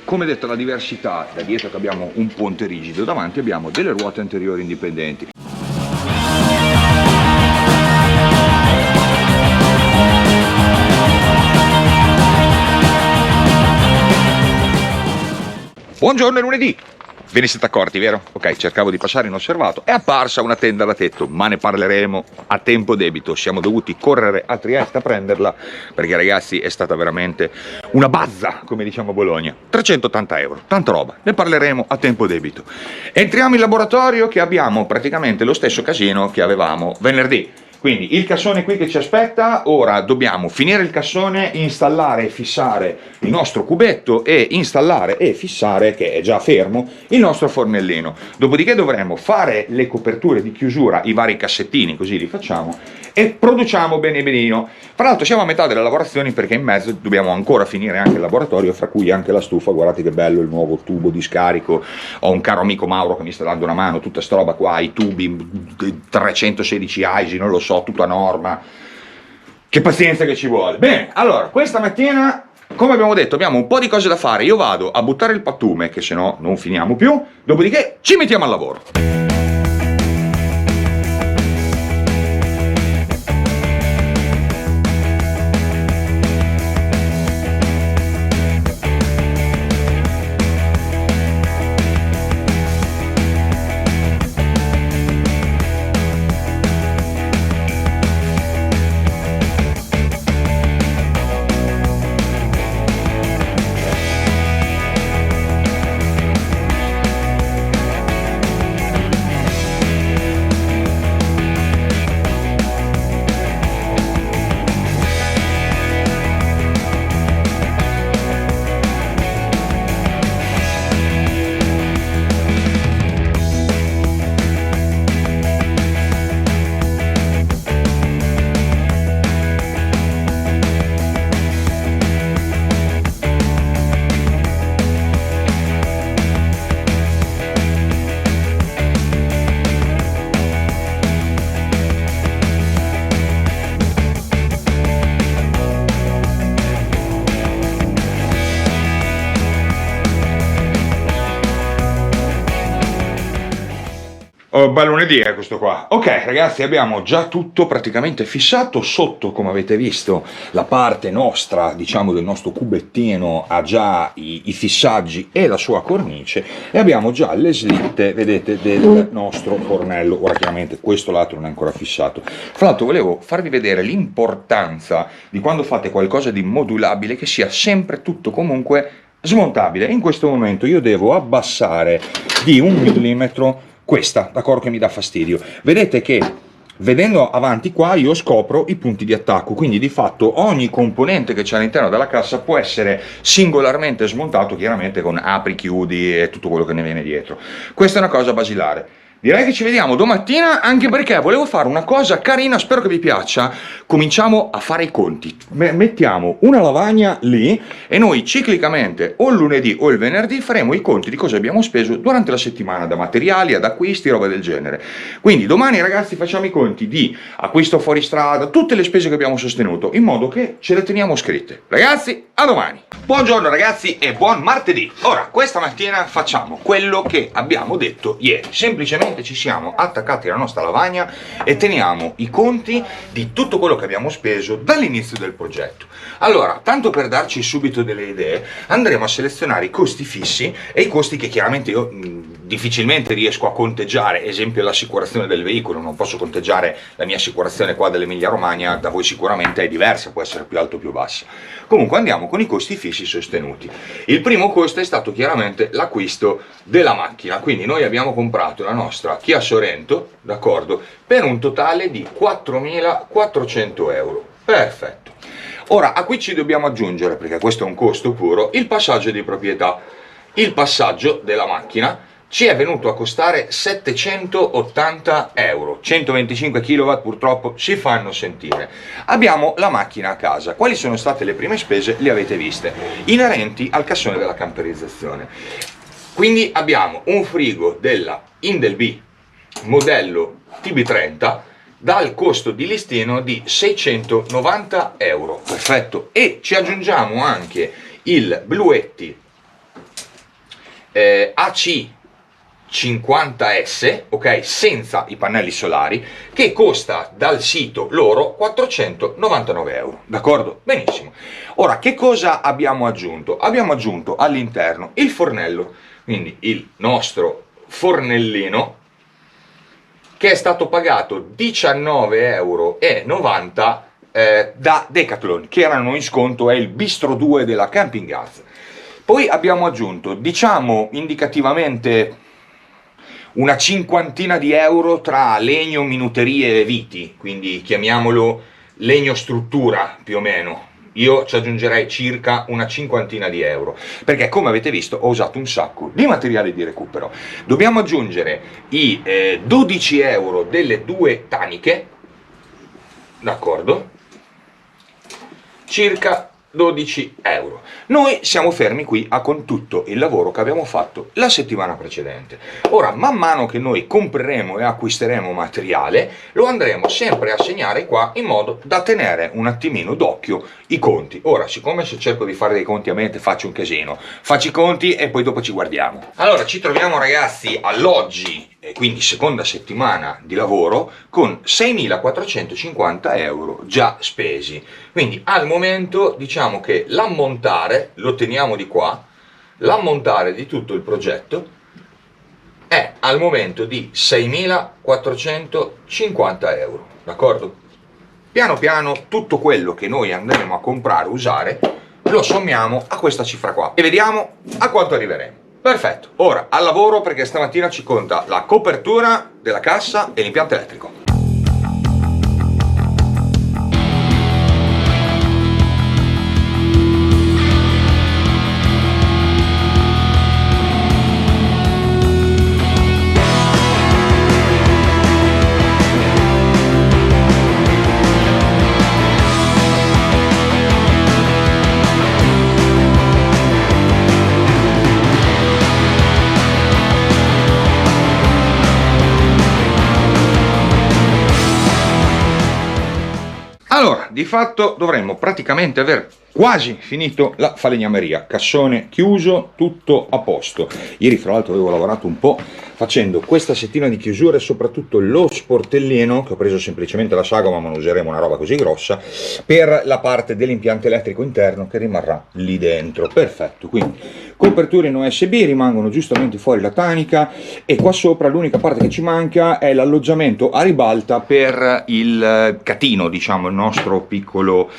come detto, la diversità: da dietro che abbiamo un ponte rigido, davanti abbiamo delle ruote anteriori indipendenti. Buongiorno, è lunedì. Ve ne siete accorti, vero? Ok, cercavo di passare inosservato. È apparsa una tenda da tetto, ma ne parleremo a tempo debito. Siamo dovuti correre a Trieste a prenderla perché, ragazzi, è stata veramente una bazza, come diciamo a Bologna. 380 euro, tanta roba. Ne parleremo a tempo debito. Entriamo in laboratorio, che abbiamo praticamente lo stesso casino che avevamo venerdì. Quindi il cassone qui che ci aspetta, ora dobbiamo finire il cassone, installare e fissare il nostro cubetto e installare e fissare, che è già fermo, il nostro fornellino. Dopodiché dovremo fare le coperture di chiusura, i vari cassettini, così li facciamo, e produciamo bene benino. Tra l'altro siamo a metà delle lavorazioni perché in mezzo dobbiamo ancora finire anche il laboratorio, fra cui anche la stufa. Guardate che bello il nuovo tubo di scarico. Ho un caro amico Mauro che mi sta dando una mano, tutta sta roba qua, i tubi 316 AISI, non lo so, tutto a norma. Che pazienza che ci vuole. Bene, allora, questa mattina, come abbiamo detto, abbiamo un po' di cose da fare. Io vado a buttare il pattume, che se no non finiamo più, dopodiché ci mettiamo al lavoro. Oh, bel lunedì è questo qua. Ok ragazzi, abbiamo già tutto praticamente fissato. Sotto, come avete visto, la parte nostra, diciamo, del nostro cubettino ha già i fissaggi e la sua cornice, e abbiamo già le slitte, vedete, del nostro fornello. Ora chiaramente questo lato non è ancora fissato. Fra l'altro volevo farvi vedere l'importanza di quando fate qualcosa di modulabile, che sia sempre tutto comunque smontabile. In questo momento io devo abbassare di 1 millimetro questa, d'accordo, che mi dà fastidio. Vedete che vedendo avanti qua io scopro i punti di attacco, quindi di fatto ogni componente che c'è all'interno della cassa può essere singolarmente smontato, chiaramente con apri, chiudi e tutto quello che ne viene dietro. Questa è una cosa basilare. Direi che ci vediamo domattina, anche perché volevo fare una cosa carina, spero che vi piaccia. Cominciamo a fare i conti. Mettiamo una lavagna lì e noi ciclicamente o il lunedì o il venerdì faremo i conti di cosa abbiamo speso durante la settimana, da materiali ad acquisti, roba del genere. Quindi domani, ragazzi, facciamo i conti di acquisto fuori strada, tutte le spese che abbiamo sostenuto, in modo che ce le teniamo scritte. Ragazzi, a domani! Buongiorno ragazzi e buon martedì! Ora, questa mattina facciamo quello che abbiamo detto ieri. Semplicemente ci siamo attaccati alla nostra lavagna e teniamo i conti di tutto quello che abbiamo speso dall'inizio del progetto. Allora, tanto per darci subito delle idee, andremo a selezionare i costi fissi e i costi che chiaramente io difficilmente riesco a conteggiare. Esempio, l'assicurazione del veicolo, non posso conteggiare la mia assicurazione qua dell'Emilia Romagna, da voi sicuramente è diversa, può essere più alto o più bassa. Comunque andiamo con i costi fissi sostenuti. Il primo costo è stato chiaramente l'acquisto della macchina, quindi noi abbiamo comprato la nostra Kia Sorento, d'accordo, per un totale di 4.400 euro. Perfetto. Ora a qui ci dobbiamo aggiungere, perché questo è un costo puro, il passaggio di proprietà. Il passaggio della macchina ci è venuto a costare 780 euro, 125 kW purtroppo si fanno sentire. Abbiamo la macchina a casa. Quali sono state le prime spese? Le avete viste, inerenti al cassone della camperizzazione. Quindi abbiamo un frigo della Indelby modello TB30 dal costo di listino di 690 euro, perfetto, e ci aggiungiamo anche il Bluetti AC50S, ok, senza i pannelli solari, che costa dal sito loro 499 euro, d'accordo? Benissimo. Ora, che cosa abbiamo aggiunto? Abbiamo aggiunto all'interno il fornello, quindi il nostro fornellino, che è stato pagato 19,90 euro da Decathlon, che erano in sconto, è il Bistro 2 della Camping Gas. Poi abbiamo aggiunto, diciamo indicativamente, una cinquantina di euro tra legno, minuterie e viti, quindi chiamiamolo legno struttura più o meno. Io ci aggiungerei circa una cinquantina di euro, perché come avete visto ho usato un sacco di materiale di recupero. Dobbiamo aggiungere i 12 euro delle due taniche, d'accordo? Circa 12 euro. Noi siamo fermi qui con tutto il lavoro che abbiamo fatto la settimana precedente. Ora, man mano che noi compreremo e acquisteremo materiale, lo andremo sempre a segnare qua in modo da tenere un attimino d'occhio i conti. Ora, siccome se cerco di fare dei conti a mente faccio un casino, faccio i conti e poi dopo ci guardiamo. Allora, ci troviamo ragazzi all'oggi, quindi seconda settimana di lavoro, con 6.450 euro già spesi. Quindi al momento diciamo che l'ammontare, lo teniamo di qua, l'ammontare di tutto il progetto è al momento di 6.450 euro, d'accordo? Piano piano tutto quello che noi andremo a comprare, usare, lo sommiamo a questa cifra qua e vediamo a quanto arriveremo. Perfetto, ora al lavoro, perché stamattina ci conta la copertura della cassa e l'impianto elettrico. Allora, di fatto dovremmo praticamente aver quasi finito la falegnameria, cassone chiuso, tutto a posto. Ieri fra l'altro avevo lavorato un po' facendo questa settina di chiusura e soprattutto lo sportellino, che ho preso semplicemente la sagoma, ma non useremo una roba così grossa, per la parte dell'impianto elettrico interno che rimarrà lì dentro. Perfetto, quindi coperture in OSB, rimangono giustamente fuori la tanica e qua sopra l'unica parte che ci manca è l'alloggiamento a ribalta per il catino, diciamo, il nostro piccolo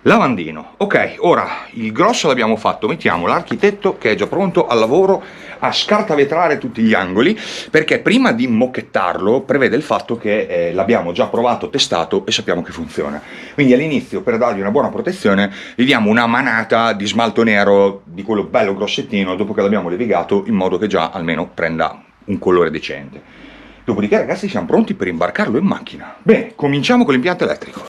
lavandino. Ok, ora il grosso l'abbiamo fatto, mettiamo l'architetto che è già pronto al lavoro a scartavetrare tutti gli angoli, perché prima di mocchettarlo prevede il fatto che l'abbiamo già provato, testato e sappiamo che funziona. Quindi all'inizio, per dargli una buona protezione, gli diamo una manata di smalto nero, di quello bello grossettino, dopo che l'abbiamo levigato, in modo che già almeno prenda un colore decente. Dopodiché ragazzi siamo pronti per imbarcarlo in macchina. Bene, cominciamo con l'impianto elettrico.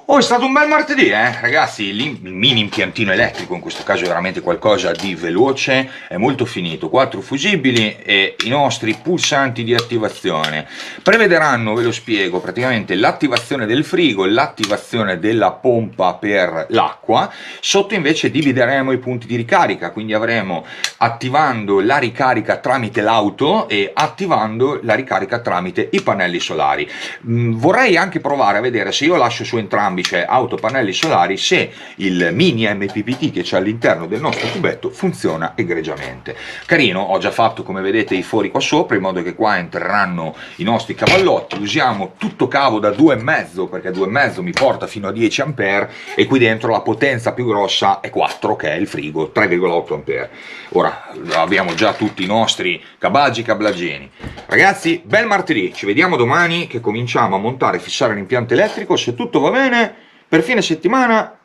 Oh, è stato un bel martedì, ragazzi. Il mini impiantino elettrico, in questo caso è veramente qualcosa di veloce, è molto finito. 4 fusibili e i nostri pulsanti di attivazione prevederanno, ve lo spiego, praticamente l'attivazione del frigo, l'attivazione della pompa per l'acqua. Sotto invece divideremo i punti di ricarica, quindi avremo attivando la ricarica tramite l'auto e attivando la ricarica tramite i pannelli solari. Vorrei anche provare a vedere se io lascio su entrambi semplice autopannelli solari se il mini MPPT che c'è all'interno del nostro cubetto funziona egregiamente. Carino, ho già fatto come vedete i fori qua sopra in modo che qua entreranno i nostri cavallotti. Usiamo tutto cavo da 2,5 perché 2,5 mi porta fino a 10 ampere e qui dentro la potenza più grossa è 4 che è il frigo, 3,8 ampere. Ora abbiamo già tutti i nostri cabaggi cablageni. Ragazzi, bel martedì, ci vediamo domani che cominciamo a montare e fissare l'impianto elettrico. Se tutto va bene, per fine settimana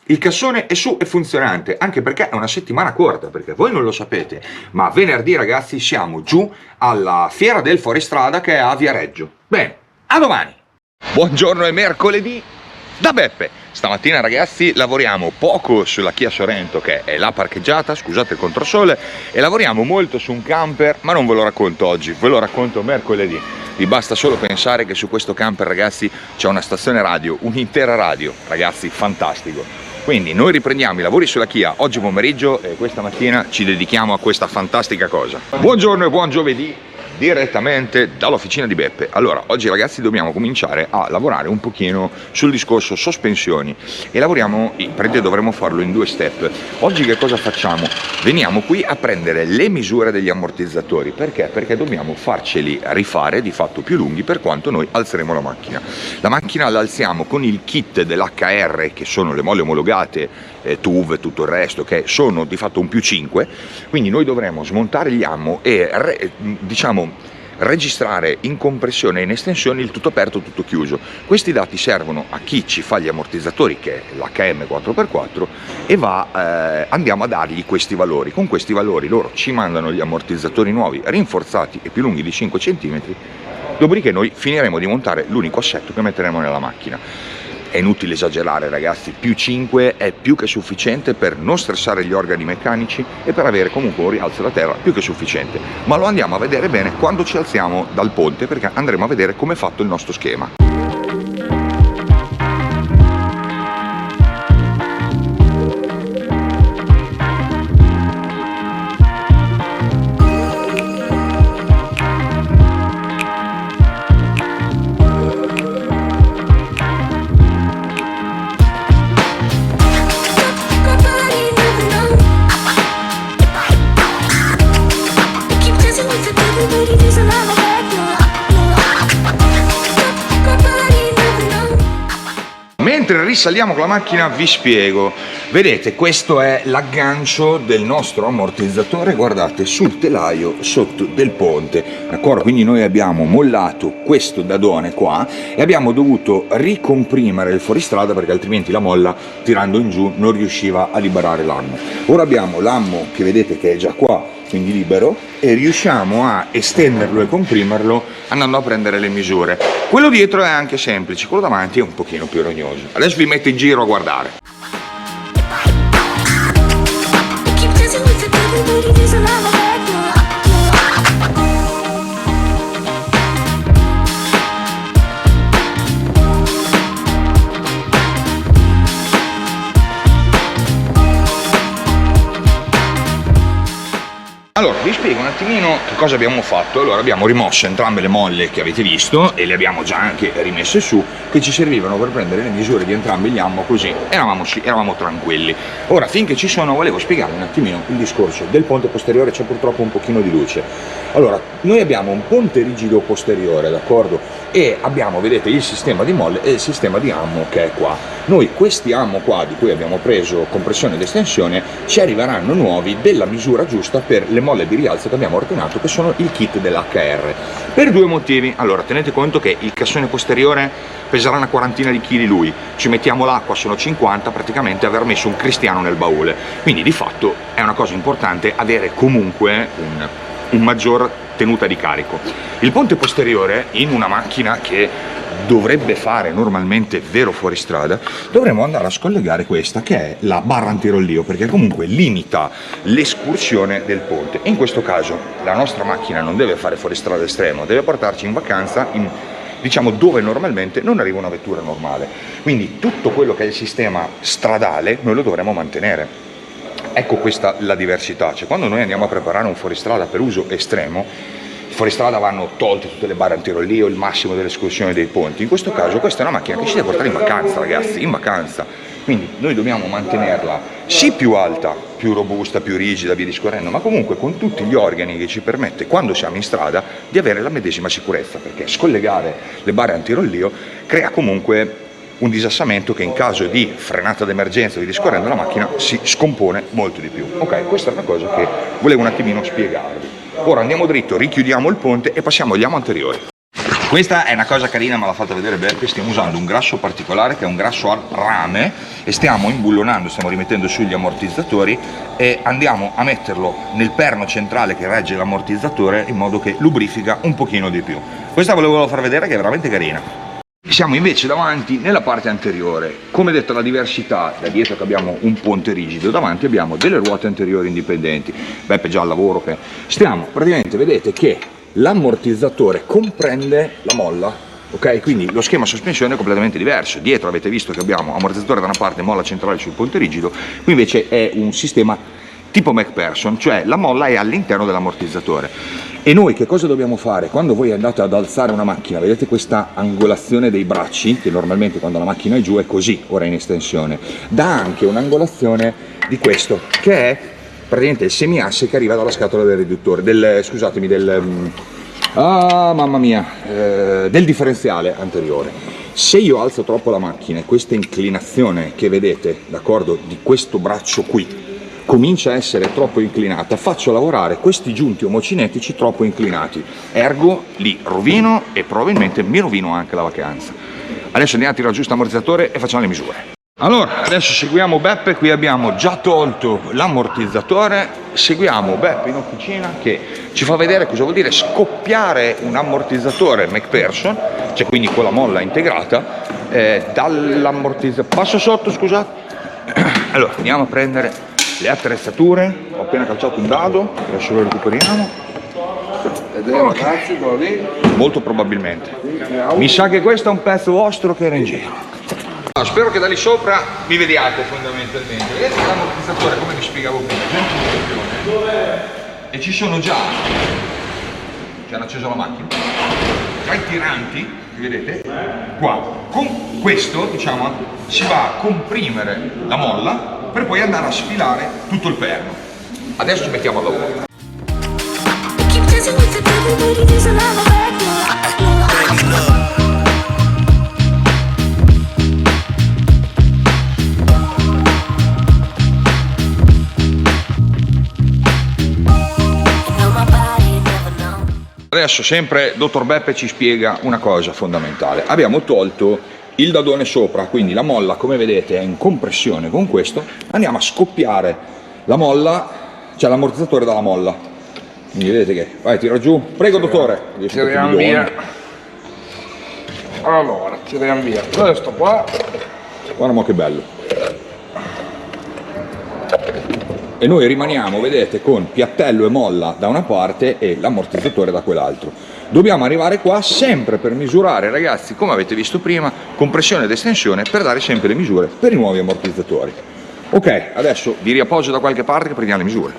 il cassone è su e funzionante, anche perché è una settimana corta, perché voi non lo sapete, ma venerdì ragazzi siamo giù alla fiera del fuoristrada che è a Viareggio. Bene, a domani! Buongiorno, è mercoledì da Beppe. Stamattina ragazzi lavoriamo poco sulla Kia Sorento che è là parcheggiata, scusate il controsole, e lavoriamo molto su un camper, ma non ve lo racconto oggi, ve lo racconto mercoledì. Vi basta solo pensare che su questo camper ragazzi c'è una stazione radio, un'intera radio, ragazzi, fantastico. Quindi noi riprendiamo i lavori sulla Kia oggi pomeriggio e questa mattina ci dedichiamo a questa fantastica cosa. Buongiorno e buon giovedì direttamente dall'officina di Beppe. Allora, oggi ragazzi dobbiamo cominciare a lavorare un pochino sul discorso sospensioni e lavoriamo, dovremo farlo in 2 step. Oggi che cosa facciamo? Veniamo qui a prendere le misure degli ammortizzatori. Perché? Perché dobbiamo farceli rifare di fatto più lunghi per quanto noi alzeremo la macchina. La macchina la alziamo con il kit dell'HR che sono le molle omologate, TUV e tutto il resto, che sono di fatto un più 5, quindi noi dovremo smontare gli ammo e registrare in compressione e in estensione il tutto aperto, tutto chiuso. Questi dati servono a chi ci fa gli ammortizzatori, che è l'HM 4x4, e andiamo a dargli questi valori. Con questi valori loro ci mandano gli ammortizzatori nuovi rinforzati e più lunghi di 5 cm, dopodiché noi finiremo di montare l'unico assetto che metteremo nella macchina. È inutile esagerare ragazzi, più 5 è più che sufficiente per non stressare gli organi meccanici e per avere comunque un rialzo da terra più che sufficiente, ma lo andiamo a vedere bene quando ci alziamo dal ponte, perché andremo a vedere come è fatto il nostro schema. Mentre risaliamo con la macchina vi spiego. Vedete, questo è l'aggancio del nostro ammortizzatore, guardate, sul telaio sotto del ponte, d'accordo? Quindi noi abbiamo mollato questo dadone qua e abbiamo dovuto ricomprimere il fuoristrada perché altrimenti la molla tirando in giù non riusciva a liberare l'ammo. Ora abbiamo l'ammo che vedete che è già qua, quindi libero, e riusciamo a estenderlo e comprimerlo andando a prendere le misure. Quello dietro è anche semplice, quello davanti è un pochino più rognoso. Adesso vi metto in giro a guardare. Allora, vi spiego un attimino che cosa abbiamo fatto. Allora, abbiamo rimosso entrambe le molle che avete visto e le abbiamo già anche rimesse su, che ci servivano per prendere le misure di entrambi gli ammo, così eravamo tranquilli. Ora, finché ci sono, volevo spiegare un attimino il discorso del ponte posteriore. C'è purtroppo un pochino di luce. Allora, noi abbiamo un ponte rigido posteriore, d'accordo? E abbiamo, vedete, il sistema di molle e il sistema di ammo che è qua. Noi questi ammo qua, di cui abbiamo preso compressione ed estensione, ci arriveranno nuovi della misura giusta per le molle di rialzo che abbiamo ordinato, che sono il kit dell'HR, per 2 motivi. Allora, tenete conto che il cassone posteriore peserà una quarantina di chili lui, ci mettiamo l'acqua, sono 50, praticamente aver messo un cristiano nel baule, quindi di fatto è una cosa importante avere comunque un maggior tenuta di carico. Il ponte posteriore in una macchina che dovrebbe fare normalmente vero fuoristrada, dovremo andare a scollegare questa che è la barra antirollio, perché comunque limita l'escursione del ponte. In questo caso la nostra macchina non deve fare fuoristrada estremo, deve portarci in vacanza diciamo dove normalmente non arriva una vettura normale, quindi tutto quello che è il sistema stradale noi lo dovremo mantenere. Ecco questa la diversità, cioè quando noi andiamo a preparare un fuoristrada per uso estremo, fuori strada vanno tolte tutte le barre antirollio, il massimo delle escursioni dei ponti. In questo caso questa è una macchina che ci deve portare in vacanza, ragazzi, in vacanza. Quindi noi dobbiamo mantenerla sì più alta, più robusta, più rigida, via discorrendo, ma comunque con tutti gli organi che ci permette, quando siamo in strada, di avere la medesima sicurezza, perché scollegare le barre antirollio crea comunque un disassamento che in caso di frenata d'emergenza, via discorrendo, la macchina si scompone molto di più. Ok, questa è una cosa che volevo un attimino spiegarvi. Ora andiamo dritto, richiudiamo il ponte e passiamo agli amo anteriori. Questa è una cosa carina, me l'ha fatta vedere Beppe. Stiamo usando un grasso particolare che è un grasso a rame e stiamo imbullonando, stiamo rimettendo sugli ammortizzatori e andiamo a metterlo nel perno centrale che regge l'ammortizzatore in modo che lubrifica un pochino di più. Questa volevo far vedere che è veramente carina. Siamo invece davanti nella parte anteriore. Come detto, la diversità: da dietro che abbiamo un ponte rigido, davanti abbiamo delle ruote anteriori indipendenti. Beppe già al lavoro che stiamo, praticamente vedete che l'ammortizzatore comprende la molla, ok? Quindi lo schema sospensione è completamente diverso. Dietro avete visto che abbiamo ammortizzatore da una parte e molla centrale sul ponte rigido, qui invece è un sistema tipo MacPherson, cioè la molla è all'interno dell'ammortizzatore. E noi che cosa dobbiamo fare? Quando voi andate ad alzare una macchina, vedete questa angolazione dei bracci, che normalmente quando la macchina è giù è così, ora in estensione, dà anche un'angolazione di questo, che è praticamente il semiasse che arriva dalla scatola del riduttore, del differenziale anteriore. Se io alzo troppo la macchina e questa inclinazione che vedete, d'accordo, di questo braccio qui, comincia a essere troppo inclinata, faccio lavorare questi giunti omocinetici troppo inclinati, ergo li rovino e probabilmente mi rovino anche la vacanza. Adesso andiamo a tirare giù l'ammortizzatore e facciamo le misure. Allora, adesso seguiamo Beppe, qui abbiamo già tolto l'ammortizzatore, seguiamo Beppe in officina che ci fa vedere cosa vuol dire scoppiare un ammortizzatore MacPherson, cioè quindi con la molla integrata, dall'ammortizzatore. Passo sotto, scusate. Allora, andiamo a prendere le attrezzature, ho appena calciato un dado, adesso lo recuperiamo. Ragazzi, molto probabilmente. Mi sa che questo è un pezzo vostro che era in giro. Allora, spero che da lì sopra mi vediate fondamentalmente. Vedete l'ammortizzatore, come vi spiegavo prima, già in posizione. E ci sono già, che hanno acceso la macchina, già i tiranti, vedete? Qua. Con questo, diciamo, si va a comprimere la molla per poi andare a sfilare tutto il perno. Adesso ci mettiamo al lavoro. Adesso sempre dottor Beppe ci spiega una cosa fondamentale. Abbiamo tolto il dadone sopra, quindi la molla come vedete è in compressione con questo, andiamo a scoppiare la molla, cioè l'ammortizzatore dalla molla. Quindi vedete che, vai, tira giù, prego dottore. Tiriamo via. Allora, tiriamo via questo qua. Guarda mo che bello. E noi rimaniamo, vedete, con piattello e molla da una parte e l'ammortizzatore da quell'altro. Dobbiamo arrivare qua sempre per misurare, ragazzi, come avete visto prima, compressione ed estensione per dare sempre le misure per i nuovi ammortizzatori. Ok, adesso vi riappoggio da qualche parte che prendiamo le misure.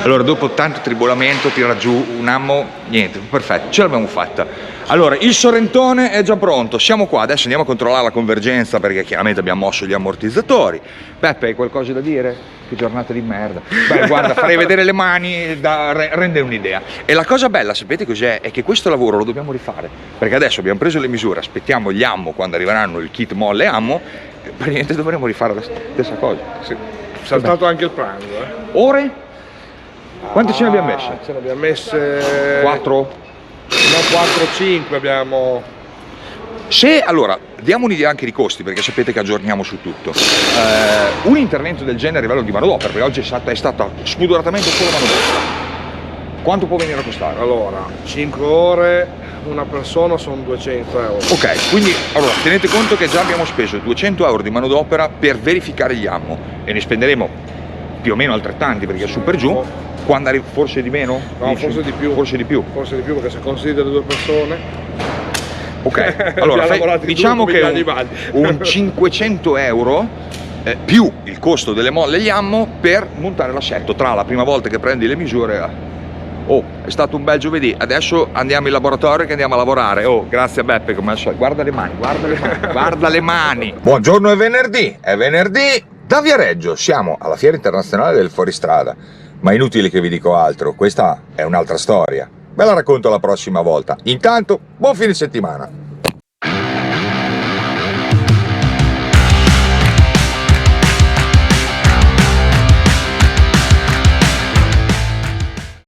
Allora, dopo tanto tribolamento, tira giù un ammo, niente, perfetto, ce l'abbiamo fatta. Allora, il sorrentone è già pronto, siamo qua, adesso andiamo a controllare la convergenza perché chiaramente abbiamo mosso gli ammortizzatori. Beppe, hai qualcosa da dire? Che giornata di merda. Beh, guarda, farei vedere le mani da rendere un'idea. E la cosa bella, sapete cos'è? È che questo lavoro lo dobbiamo rifare, perché adesso abbiamo preso le misure, aspettiamo gli ammo quando arriveranno il kit molle ammo, e praticamente dovremo rifare la stessa cosa. Sì. Saltato anche il pranzo, Ore? Quante ce ne abbiamo messe? Ce ne abbiamo messe 4? No, 4-5 abbiamo. Se, allora, diamo un'idea anche di costi, perché sapete che aggiorniamo su tutto. Un intervento del genere a livello di manodopera, perché oggi è stata spudoratamente solo manodopera. Quanto può venire a costare? Allora, 5 ore, una persona sono 200 euro. Ok, quindi allora tenete conto che già abbiamo speso 200 euro di manodopera per verificare gli ammo e ne spenderemo più o meno altrettanti perché è su per giù. Quando arriva, forse di meno? No, forse di più. Forse di più. Forse di più, perché se consideri 2 persone. Ok, allora diciamo che un 500 euro più il costo delle molle gli ammo per montare l'assetto. Tra la prima volta che prendi le misure, oh, è stato un bel giovedì, adesso andiamo in laboratorio che andiamo a lavorare. Oh, grazie a Beppe, come al solito. Guarda le mani, guarda le mani, guarda le mani. Buongiorno, è venerdì, da Viareggio, siamo alla Fiera Internazionale del Fuoristrada, ma è inutile che vi dico altro, questa è un'altra storia. Ve la racconto la prossima volta. Intanto, buon fine settimana.